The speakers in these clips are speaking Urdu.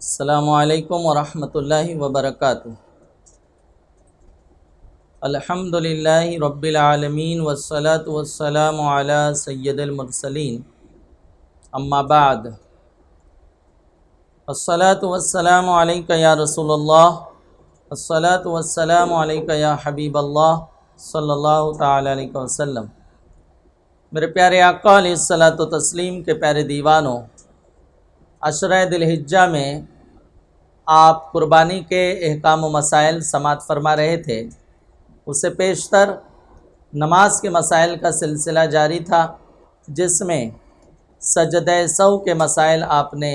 السلام علیکم ورحمۃ اللہ وبرکاتہ۔ الحمد للہ رب العالمین والصلاة والسلام علی سید المرسلین، اما بعد، الصلاة والسلام علیک یا رسول اللہ، الصلاة والسلام علیک یا حبیب اللہ صلی اللہ تعالی علیہ وسلم۔ میرے پیارے آقا علیہ الصلاۃ و تسلیم کے پیارے دیوانوں، عشرہ ذی الحجہ میں آپ قربانی کے احکام و مسائل سماعت فرما رہے تھے۔ اس سے پیشتر نماز کے مسائل کا سلسلہ جاری تھا، جس میں سجدہ سہو کے مسائل آپ نے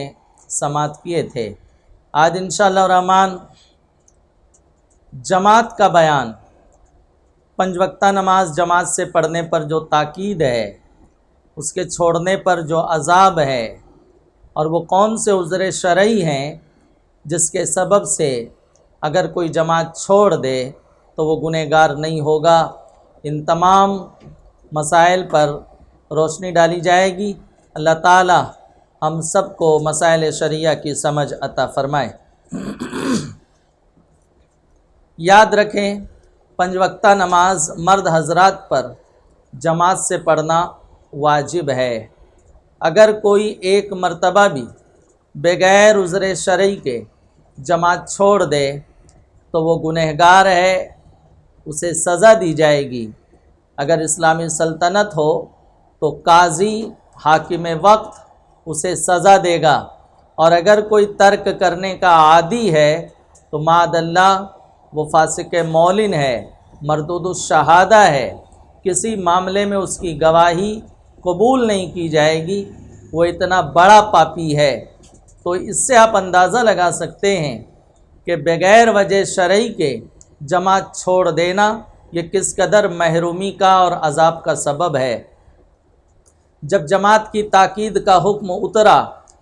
سماعت کیے تھے۔ آج انشاءاللہ الرحمن جماعت کا بیان، 5 وقتہ نماز جماعت سے پڑھنے پر جو تاکید ہے، اس کے چھوڑنے پر جو عذاب ہے، اور وہ کون سے عذر شرعی ہیں جس کے سبب سے اگر کوئی جماعت چھوڑ دے تو وہ گنہگار نہیں ہوگا، ان تمام مسائل پر روشنی ڈالی جائے گی۔ اللہ تعالی ہم سب کو مسائل شرعیہ کی سمجھ عطا فرمائے۔ یاد رکھیں، 5 وقتہ نماز مرد حضرات پر جماعت سے پڑھنا واجب ہے۔ اگر کوئی ایک مرتبہ بھی بغیر عذر شرعی کے جماعت چھوڑ دے تو وہ گنہگار ہے، اسے سزا دی جائے گی۔ اگر اسلامی سلطنت ہو تو قاضی حاکم وقت اسے سزا دے گا، اور اگر کوئی ترک کرنے کا عادی ہے تو معاذ اللہ وہ فاسق معلن ہے، مردود الشہادہ ہے، کسی معاملے میں اس کی گواہی قبول نہیں کی جائے گی، وہ اتنا بڑا پاپی ہے۔ تو اس سے آپ اندازہ لگا سکتے ہیں کہ بغیر وجہ شرعی کے جماعت چھوڑ دینا یہ کس قدر محرومی کا اور عذاب کا سبب ہے۔ جب جماعت کی تاکید کا حکم اترا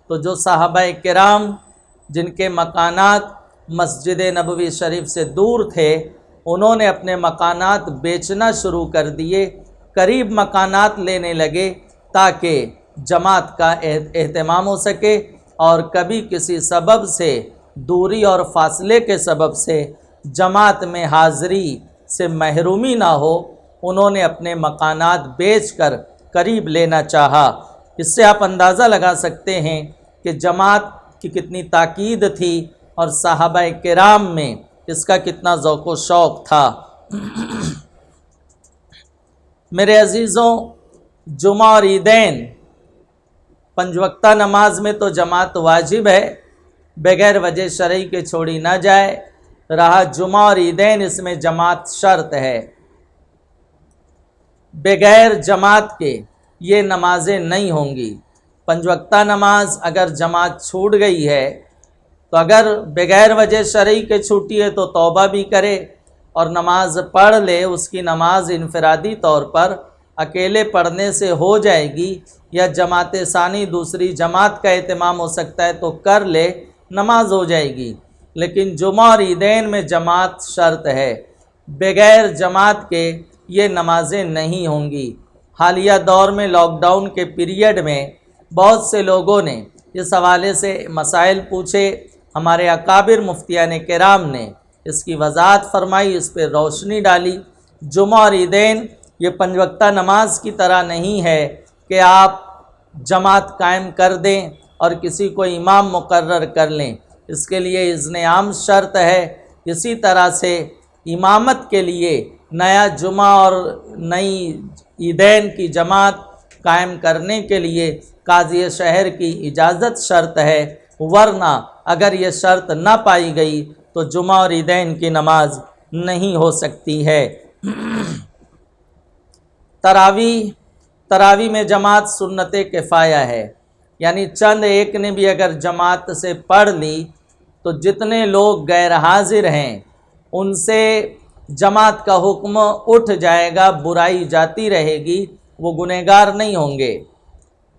تو جو صحابہ کرام جن کے مکانات مسجد نبوی شریف سے دور تھے، انہوں نے اپنے مکانات بیچنا شروع کر دیے، قریب مکانات لینے لگے تاکہ جماعت کا اہتمام ہو سکے، اور کبھی کسی سبب سے دوری اور فاصلے کے سبب سے جماعت میں حاضری سے محرومی نہ ہو، انہوں نے اپنے مکانات بیچ کر قریب لینا چاہا۔ اس سے آپ اندازہ لگا سکتے ہیں کہ جماعت کی کتنی تاکید تھی اور صحابہ کرام میں اس کا کتنا ذوق و شوق تھا۔ میرے عزیزوں، جمعہ اور عیدین 5 وقتہ نماز میں تو جماعت واجب ہے، بغیر وجہ شرعی کے چھوڑی نہ جائے۔ رہا جمعہ اور عیدین، اس میں جماعت شرط ہے، بغیر جماعت کے یہ نمازیں نہیں ہوں گی۔ 5 وقتہ نماز اگر جماعت چھوٹ گئی ہے تو اگر بغیر وجہ شرعی کے چھوٹی ہے تو توبہ بھی کرے اور نماز پڑھ لے۔ اس کی نماز انفرادی طور پر اکیلے پڑھنے سے ہو جائے گی، یا جماعت ثانی دوسری جماعت کا اہتمام ہو سکتا ہے تو کر لے، نماز ہو جائے گی۔ لیکن جمعہ اور عیدین میں جماعت شرط ہے، بغیر جماعت کے یہ نمازیں نہیں ہوں گی۔ حالیہ دور میں لاک ڈاؤن کے پیریڈ میں بہت سے لوگوں نے اس حوالے سے مسائل پوچھے، ہمارے اکابر مفتیان کرام نے اس کی وضاحت فرمائی، اس پہ روشنی ڈالی۔ جمعہ اور عیدین یہ 5 وقتہ نماز کی طرح نہیں ہے کہ آپ جماعت قائم کر دیں اور کسی کو امام مقرر کر لیں، اس کے لیے اذن عام شرط ہے۔ اسی طرح سے امامت کے لیے نیا جمعہ اور نئی عیدین کی جماعت قائم کرنے کے لیے قاضی شہر کی اجازت شرط ہے، ورنہ اگر یہ شرط نہ پائی گئی تو جمعہ اور عیدین کی نماز نہیں ہو سکتی ہے۔ تراویح میں جماعت سنت کفایہ ہے، یعنی چند ایک نے بھی اگر جماعت سے پڑھ لی تو جتنے لوگ غیر حاضر ہیں ان سے جماعت کا حکم اٹھ جائے گا، برائی جاتی رہے گی، وہ گنہگار نہیں ہوں گے۔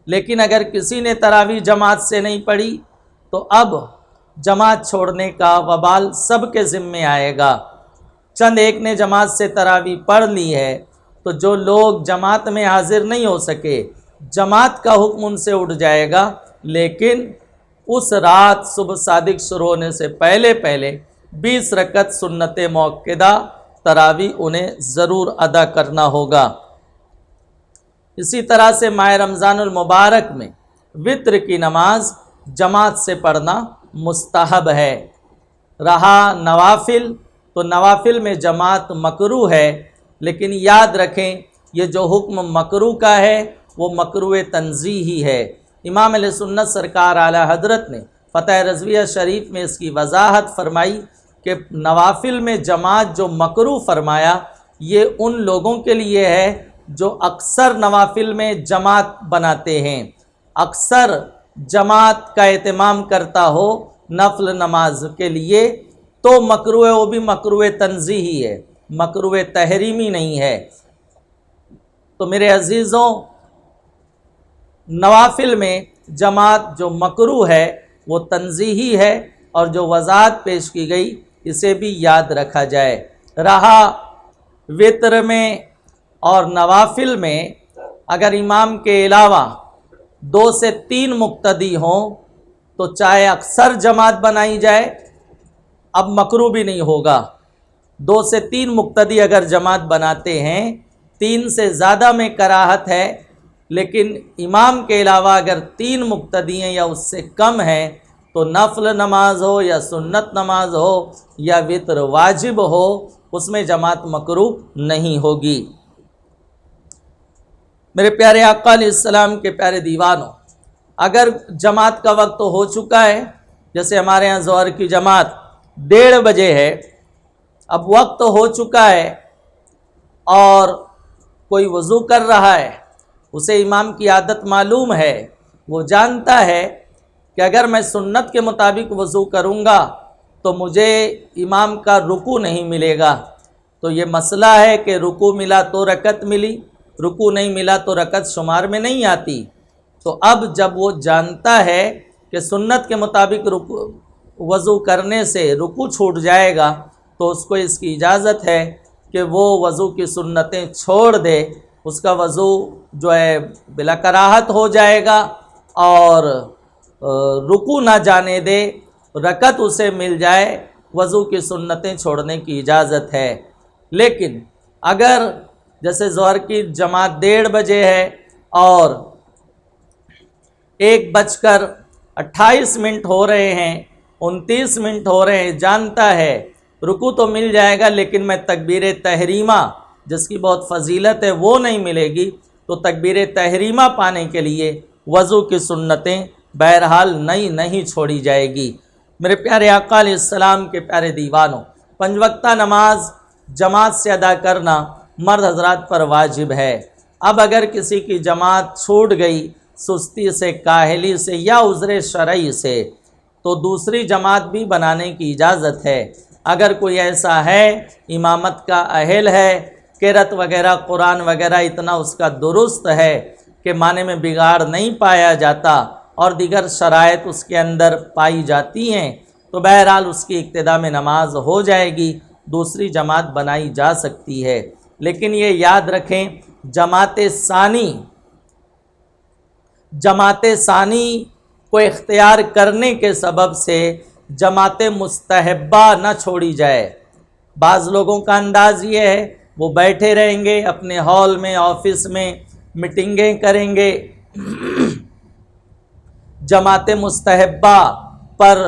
لیکن اگر کسی نے تراویح جماعت سے نہیں پڑھی تو اب جماعت چھوڑنے کا وبال سب کے ذمے آئے گا۔ چند ایک نے جماعت سے تراویح پڑھ لی ہے تو جو لوگ جماعت میں حاضر نہیں ہو سکے، جماعت کا حکم ان سے اٹھ جائے گا، لیکن اس رات صبح صادق شروع ہونے سے پہلے 20 رکعت سنت موقدہ تراویح انہیں ضرور ادا کرنا ہوگا۔ اسی طرح سے ماہ رمضان المبارک میں وطر کی نماز جماعت سے پڑھنا مستحب ہے۔ رہا نوافل، تو نوافل میں جماعت مکروہ ہے، لیکن یاد رکھیں یہ جو حکم مکروہ کا ہے وہ مکروہ تنزیہی ہے۔ امام علیہ سنت سرکار اعلیٰ حضرت نے فتح رضویہ شریف میں اس کی وضاحت فرمائی کہ نوافل میں جماعت جو مکروہ فرمایا یہ ان لوگوں کے لیے ہے جو اکثر نوافل میں جماعت بناتے ہیں، اکثر جماعت کا اہتمام کرتا ہو نفل نماز کے لیے، تو مکروہ ہے، وہ بھی مکروہ تنزیہی ہے، مکروہ تحریمی نہیں ہے۔ تو میرے عزیزوں، نوافل میں جماعت جو مکروہ ہے وہ تنزیہی ہے، اور جو وضاحت پیش کی گئی اسے بھی یاد رکھا جائے۔ رہا وطر میں اور نوافل میں اگر امام کے علاوہ 2 سے 3 مقتدی ہوں تو چاہے اکثر جماعت بنائی جائے، اب مکروہ بھی نہیں ہوگا۔ 2 سے 3 مقتدی اگر جماعت بناتے ہیں، 3 سے زیادہ میں کراہت ہے، لیکن امام کے علاوہ اگر 3 مقتدی ہیں یا اس سے کم ہیں تو نفل نماز ہو یا سنت نماز ہو یا وطر واجب ہو، اس میں جماعت مکروہ نہیں ہوگی۔ میرے پیارے آقا علیہ السلام کے پیارے دیوانوں، اگر جماعت کا وقت ہو چکا ہے، جیسے ہمارے ہاں ظہر کی جماعت 1:30 بجے ہے، اب وقت ہو چکا ہے اور کوئی وضو کر رہا ہے، اسے امام کی عادت معلوم ہے، وہ جانتا ہے کہ اگر میں سنت کے مطابق وضو کروں گا تو مجھے امام کا رکوع نہیں ملے گا، تو یہ مسئلہ ہے کہ رکوع ملا تو رکعت ملی، رکوع نہیں ملا تو رکعت شمار میں نہیں آتی۔ تو اب جب وہ جانتا ہے کہ سنت کے مطابق وضو کرنے سے رکوع چھوٹ جائے گا، تو اس کو اس کی اجازت ہے کہ وہ وضو کی سنتیں چھوڑ دے، اس کا وضو جو ہے بلا کراہت ہو جائے گا اور رکوع نہ جانے دے، رکعت اسے مل جائے، وضو کی سنتیں چھوڑنے کی اجازت ہے۔ لیکن اگر جیسے ظہر کی جماعت 1:30 بجے ہے اور 1:28 ہو رہے ہیں، 29 منٹ ہو رہے ہیں، جانتا ہے رکوع تو مل جائے گا لیکن میں تکبیر تحریمہ جس کی بہت فضیلت ہے وہ نہیں ملے گی، تو تکبیر تحریمہ پانے کے لیے وضو کی سنتیں بہرحال نہیں چھوڑی جائے گی۔ میرے پیارے آقا علیہ السلام کے پیارے دیوانوں، 5 وقتہ نماز جماعت سے ادا کرنا مرد حضرات پر واجب ہے۔ اب اگر کسی کی جماعت چھوٹ گئی سستی سے، کاہلی سے یا عذر شرعی سے، تو دوسری جماعت بھی بنانے کی اجازت ہے۔ اگر کوئی ایسا ہے امامت کا اہل ہے، قرأت وغیرہ قرآن وغیرہ اتنا اس کا درست ہے کہ معنی میں بگاڑ نہیں پایا جاتا اور دیگر شرائط اس کے اندر پائی جاتی ہیں، تو بہرحال اس کی ابتدا میں نماز ہو جائے گی، دوسری جماعت بنائی جا سکتی ہے۔ لیکن یہ یاد رکھیں جماعت ثانی کو اختیار کرنے کے سبب سے جماعت مستحبہ نہ چھوڑی جائے۔ بعض لوگوں کا انداز یہ ہے وہ بیٹھے رہیں گے اپنے ہال میں، آفس میں میٹنگیں کریں گے، جماعت مستحبہ پر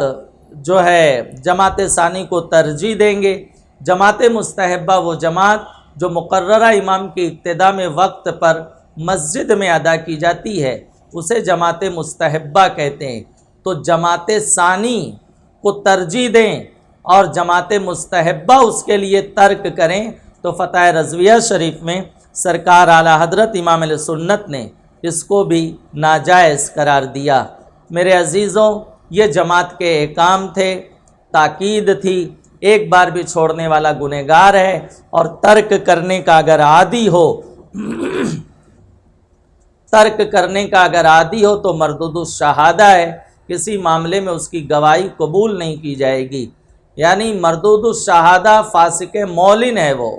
جو ہے جماعت ثانی کو ترجیح دیں گے۔ جماعت مستحبہ وہ جماعت جو مقررہ امام کی ابتدا میں وقت پر مسجد میں ادا کی جاتی ہے، اسے جماعت مستحبہ کہتے ہیں۔ تو جماعت ثانی کو ترجیح دیں اور جماعت مستحبہ اس کے لیے ترک کریں، تو فتح رضویہ شریف میں سرکار اعلیٰ حضرت امام علیہ سنت نے اس کو بھی ناجائز قرار دیا۔ میرے عزیزوں، یہ جماعت کے احکام تھے، تاکید تھی۔ ایک بار بھی چھوڑنے والا گنہگار ہے، اور ترک کرنے کا اگر عادی ہو تو مردود الشہادہ ہے، کسی معاملے میں اس کی گواہی قبول نہیں کی جائے گی۔ یعنی مردود الشہادہ فاسق معلن ہے، وہ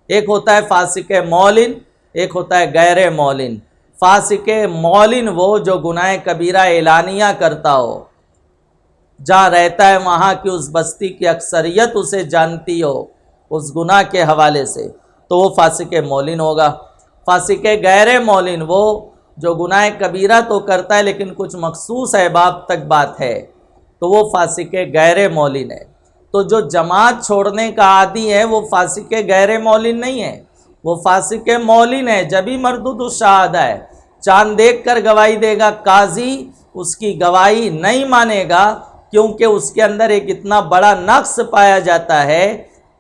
ایک ہوتا ہے فاسق معلن، ایک ہوتا ہے غیر معلن۔ فاسق مولن وہ جو گناہ کبیرہ اعلانیہ کرتا ہو، جہاں رہتا ہے وہاں کی اس بستی کی اکثریت اسے جانتی ہو اس گناہ کے حوالے سے، تو وہ فاسق مولن ہوگا۔ فاسق غیر مولن وہ جو گناہ کبیرہ تو کرتا ہے لیکن کچھ مخصوص احباب تک بات ہے، تو وہ فاسق غیر مولن ہے۔ تو جو جماعت چھوڑنے کا عادی ہے وہ فاسق غیر مولن نہیں ہے، وہ فاسق مولن ہے، جبھی مردود الشہادہ ہے۔ چاند دیکھ کر گواہی دے گا، قاضی اس کی گواہی نہیں مانے گا، کیونکہ اس کے اندر ایک اتنا بڑا نقص پایا جاتا ہے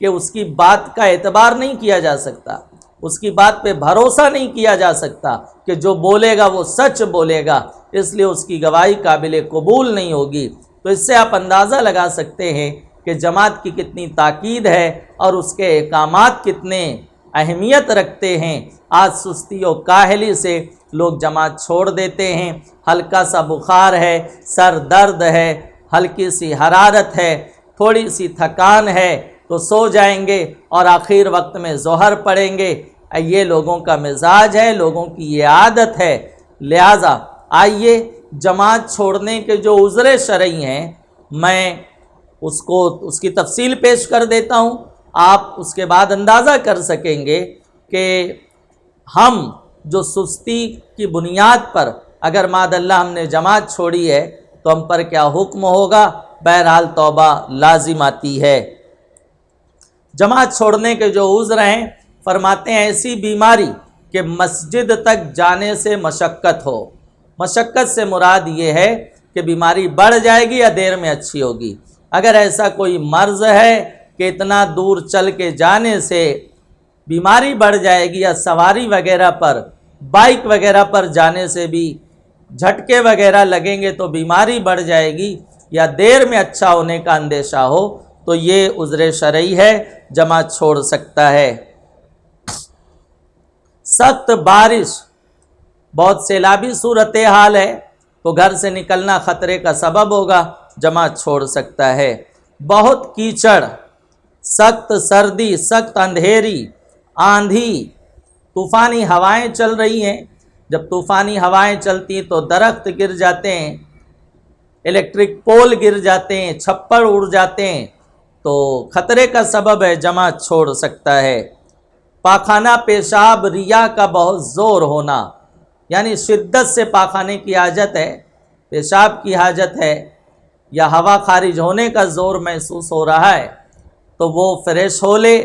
کہ اس کی بات کا اعتبار نہیں کیا جا سکتا، اس کی بات پہ بھروسہ نہیں کیا جا سکتا کہ جو بولے گا وہ سچ بولے گا، اس لیے اس کی گواہی قابل قبول نہیں ہوگی۔ تو اس سے آپ اندازہ لگا سکتے ہیں کہ جماعت کی کتنی تاکید ہے اور اس کے احکامات کتنے اہمیت رکھتے ہیں۔ آج سستی و کاہلی سے لوگ جماعت چھوڑ دیتے ہیں، ہلکا سا بخار ہے، سر درد ہے، ہلکی سی حرارت ہے، تھوڑی سی تھکان ہے تو سو جائیں گے اور آخر وقت میں ظہر پڑھیں گے۔ یہ لوگوں کا مزاج ہے، لوگوں کی یہ عادت ہے۔ لہٰذا آئیے جماعت چھوڑنے کے جو عذر شرعی ہیں میں اس کی تفصیل پیش کر دیتا ہوں، آپ اس کے بعد اندازہ کر سکیں گے کہ ہم جو سستی کی بنیاد پر اگر معاذ اللہ ہم نے جماعت چھوڑی ہے تو ہم پر کیا حکم ہوگا۔ بہرحال توبہ لازم آتی ہے۔ جماعت چھوڑنے کے جو عذر ہیں، فرماتے ہیں ایسی بیماری کہ مسجد تک جانے سے مشقت ہو۔ مشقت سے مراد یہ ہے کہ بیماری بڑھ جائے گی یا دیر میں اچھی ہوگی۔ اگر ایسا کوئی مرض ہے کہ اتنا دور چل کے جانے سے بیماری بڑھ جائے گی، یا سواری وغیرہ پر، بائک وغیرہ پر جانے سے بھی جھٹکے وغیرہ لگیں گے تو بیماری بڑھ جائے گی، یا دیر میں اچھا ہونے کا اندیشہ ہو، تو یہ عذر شرعی ہے، جماعت چھوڑ سکتا ہے۔ سخت بارش، بہت سیلابی صورتحال ہے تو گھر سے نکلنا خطرے کا سبب ہوگا، جماعت چھوڑ سکتا ہے۔ بہت کیچڑ، سخت سردی، سخت اندھیری، آندھی، طوفانی ہوائیں چل رہی ہیں۔ جب طوفانی ہوائیں چلتی تو درخت گر جاتے ہیں، الیکٹرک پول گر جاتے ہیں، چھپر اڑ جاتے ہیں، تو خطرے کا سبب ہے، جماعت چھوڑ سکتا ہے۔ پاخانہ پیشاب ریا کا بہت زور ہونا، یعنی شدت سے پاخانے کی حاجت ہے، پیشاب کی حاجت ہے، یا ہوا خارج ہونے کا زور محسوس ہو رہا ہے تو وہ فریش ہو لے،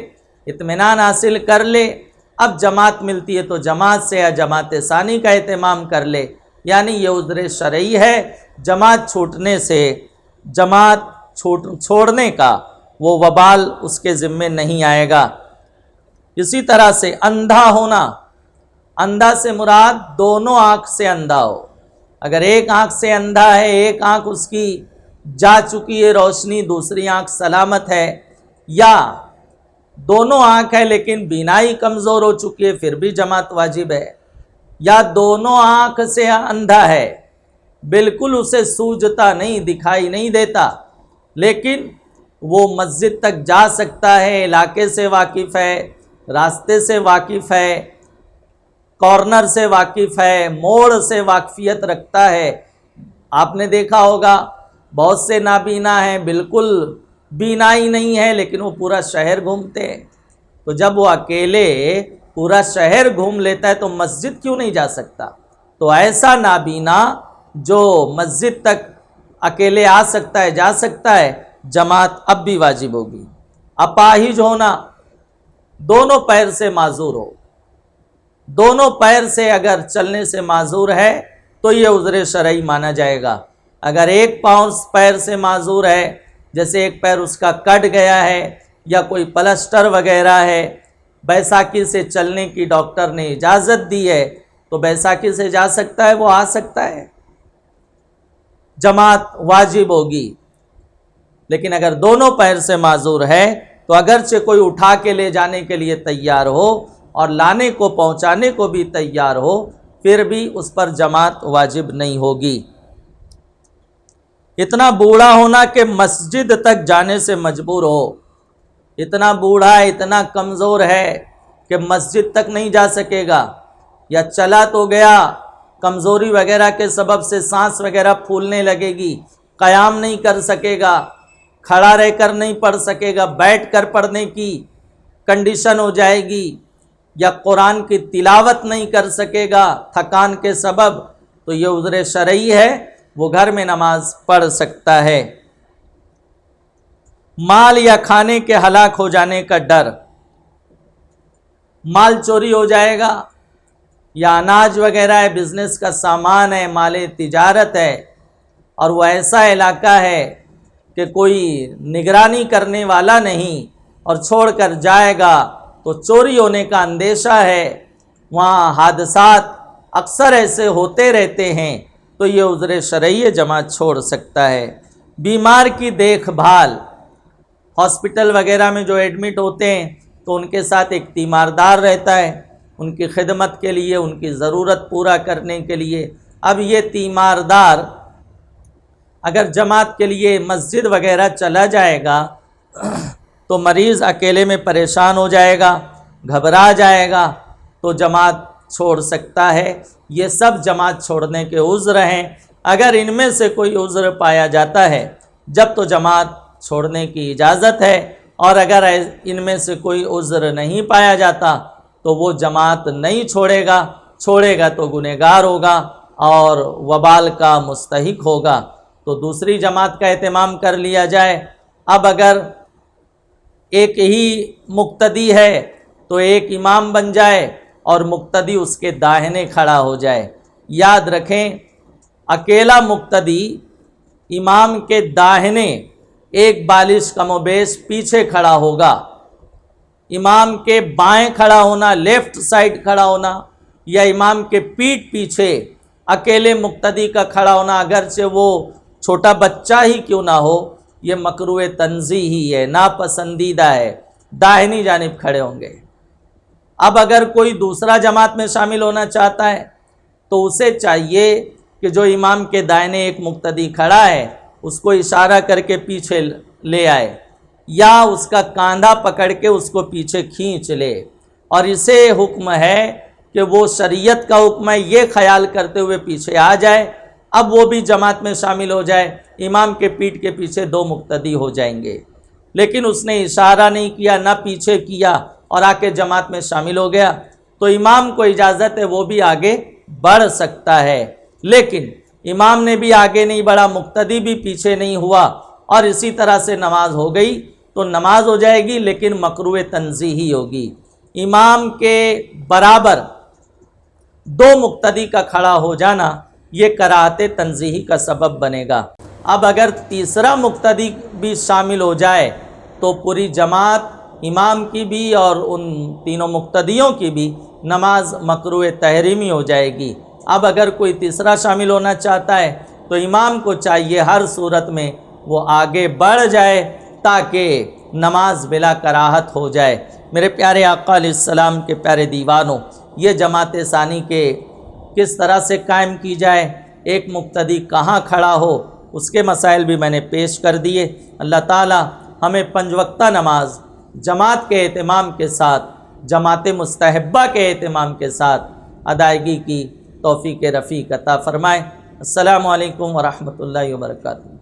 اطمینان حاصل کر لے۔ اب جماعت ملتی ہے تو جماعت سے یا جماعت ثانی کا اہتمام کر لے، یعنی یہ عذر شرعی ہے۔ جماعت چھوٹنے سے، جماعت چھوڑنے کا وہ وبال اس کے ذمے نہیں آئے گا۔ اسی طرح سے اندھا ہونا، اندھا سے مراد دونوں آنکھ سے اندھا ہو۔ اگر ایک آنکھ سے اندھا ہے، ایک آنکھ اس کی جا چکی ہے روشنی، دوسری آنکھ سلامت ہے، یا دونوں آنکھ ہے لیکن بینائی کمزور ہو چکی ہے، پھر بھی جماعت واجب ہے، یا دونوں آنکھ سے اندھا ہے، بالکل اسے سوجھتا نہیں، دکھائی نہیں دیتا، لیکن وہ مسجد تک جا سکتا ہے، علاقے سے واقف ہے، راستے سے واقف ہے، کارنر سے واقف ہے، موڑ سے واقفیت رکھتا ہے۔ آپ نے دیکھا ہوگا بہت سے نابینا ہیں، بالکل بینائی نہیں ہے لیکن وہ پورا شہر گھومتے ہیں، تو جب وہ اکیلے پورا شہر گھوم لیتا ہے تو مسجد کیوں نہیں جا سکتا؟ تو ایسا نابینا جو مسجد تک اکیلے آ سکتا ہے، جا سکتا ہے، جماعت اب بھی واجب ہوگی۔ اپاہج ہونا، دونوں پیر سے معذور ہو، دونوں پیر سے اگر چلنے سے معذور ہے تو یہ عذر شرعی مانا جائے گا۔ اگر ایک پاؤں پیر سے معذور ہے، جیسے ایک پیر اس کا کٹ گیا ہے یا کوئی پلسٹر وغیرہ ہے، بیساکھی سے چلنے کی ڈاکٹر نے اجازت دی ہے تو بیساکھی سے جا سکتا ہے، وہ آ سکتا ہے، جماعت واجب ہوگی۔ لیکن اگر دونوں پیر سے معذور ہے تو اگرچہ کوئی اٹھا کے لے جانے کے لیے تیار ہو اور لانے کو پہنچانے کو بھی تیار ہو، پھر بھی اس پر جماعت واجب نہیں ہوگی۔ اتنا بوڑھا ہونا کہ مسجد تک جانے سے مجبور ہو، اتنا بوڑھا ہے، اتنا کمزور ہے کہ مسجد تک نہیں جا سکے گا، یا چلا تو گیا کمزوری وغیرہ کے سبب سے سانس وغیرہ پھولنے لگے گی، قیام نہیں کر سکے گا، کھڑا رہ کر نہیں پڑھ سکے گا، بیٹھ کر پڑھنے کی کنڈیشن ہو جائے گی، یا قرآن کی تلاوت نہیں کر سکے گا تھکان کے سبب، تو یہ عذر شرعی ہے، وہ گھر میں نماز پڑھ سکتا ہے۔ مال یا کھانے کے ہلاک ہو جانے کا ڈر، مال چوری ہو جائے گا یا اناج وغیرہ ہے، بزنس کا سامان ہے، مال تجارت ہے، اور وہ ایسا علاقہ ہے کہ کوئی نگرانی کرنے والا نہیں اور چھوڑ کر جائے گا تو چوری ہونے کا اندیشہ ہے، وہاں حادثات اکثر ایسے ہوتے رہتے ہیں، تو یہ عذر شرعی جماعت چھوڑ سکتا ہے۔ بیمار کی دیکھ بھال، ہاسپٹل وغیرہ میں جو ایڈمٹ ہوتے ہیں تو ان کے ساتھ ایک تیماردار رہتا ہے، ان کی خدمت کے لیے، ان کی ضرورت پورا کرنے کے لیے۔ اب یہ تیماردار اگر جماعت کے لیے مسجد وغیرہ چلا جائے گا تو مریض اکیلے میں پریشان ہو جائے گا، گھبرا جائے گا، تو جماعت چھوڑ سکتا ہے۔ یہ سب جماعت چھوڑنے کے عذر ہیں۔ اگر ان میں سے کوئی عذر پایا جاتا ہے جب تو جماعت چھوڑنے کی اجازت ہے، اور اگر ان میں سے کوئی عذر نہیں پایا جاتا تو وہ جماعت نہیں چھوڑے گا، چھوڑے گا تو گنہگار ہوگا اور وبال کا مستحق ہوگا، تو دوسری جماعت کا اہتمام کر لیا جائے۔ اب اگر ایک ہی مقتدی ہے تو ایک امام بن جائے اور مقتدی اس کے داہنے کھڑا ہو جائے۔ یاد رکھیں، اکیلا مقتدی امام کے داہنے ایک بالش کم و بیش پیچھے کھڑا ہوگا، امام کے بائیں کھڑا ہونا، لیفٹ سائڈ کھڑا ہونا، یا امام کے پیٹھ پیچھے اکیلے مقتدی کا کھڑا ہونا، اگرچہ وہ چھوٹا بچہ ہی کیوں نہ ہو، یہ مکروہ تنزیہی ہے، ناپسندیدہ ہے، داہنی جانب کھڑے ہوں گے۔ اب اگر کوئی دوسرا جماعت میں شامل ہونا چاہتا ہے تو اسے چاہیے کہ جو امام کے دائنے ایک مقتدی کھڑا ہے اس کو اشارہ کر کے پیچھے لے آئے، یا اس کا کاندھا پکڑ کے اس کو پیچھے کھینچ لے، اور اسے حکم ہے کہ وہ شریعت کا حکم ہے، یہ خیال کرتے ہوئے پیچھے آ جائے، اب وہ بھی جماعت میں شامل ہو جائے، امام کے پیٹھ کے پیچھے دو مقتدی ہو جائیں گے۔ لیکن اس نے اشارہ نہیں کیا، نہ پیچھے کیا، اور آ کے جماعت میں شامل ہو گیا، تو امام کو اجازت ہے وہ بھی آگے بڑھ سکتا ہے۔ لیکن امام نے بھی آگے نہیں بڑھا، مقتدی بھی پیچھے نہیں ہوا، اور اسی طرح سے نماز ہو گئی تو نماز ہو جائے گی، لیکن مکروہ تنزیہی ہوگی۔ امام کے برابر دو مقتدی کا کھڑا ہو جانا یہ کراہت تنزیہی کا سبب بنے گا۔ اب اگر تیسرا مقتدی بھی شامل ہو جائے تو پوری جماعت، امام کی بھی اور ان تینوں مقتدیوں کی بھی نماز مکروہ تحریمی ہو جائے گی۔ اب اگر کوئی تیسرا شامل ہونا چاہتا ہے تو امام کو چاہیے ہر صورت میں وہ آگے بڑھ جائے تاکہ نماز بلا کراہت ہو جائے۔ میرے پیارے آقا علیہ السلام کے پیارے دیوانوں، یہ جماعت ثانی کے کس طرح سے قائم کی جائے، ایک مقتدی کہاں کھڑا ہو، اس کے مسائل بھی میں نے پیش کر دیے۔ اللہ تعالی ہمیں 5 وقتہ نماز جماعت کے اہتمام کے ساتھ، جماعت مستحبہ کے اہتمام کے ساتھ ادائیگی کی توفیق رفیق عطا فرمائے۔ السلام علیکم ورحمۃ اللہ وبرکاتہ۔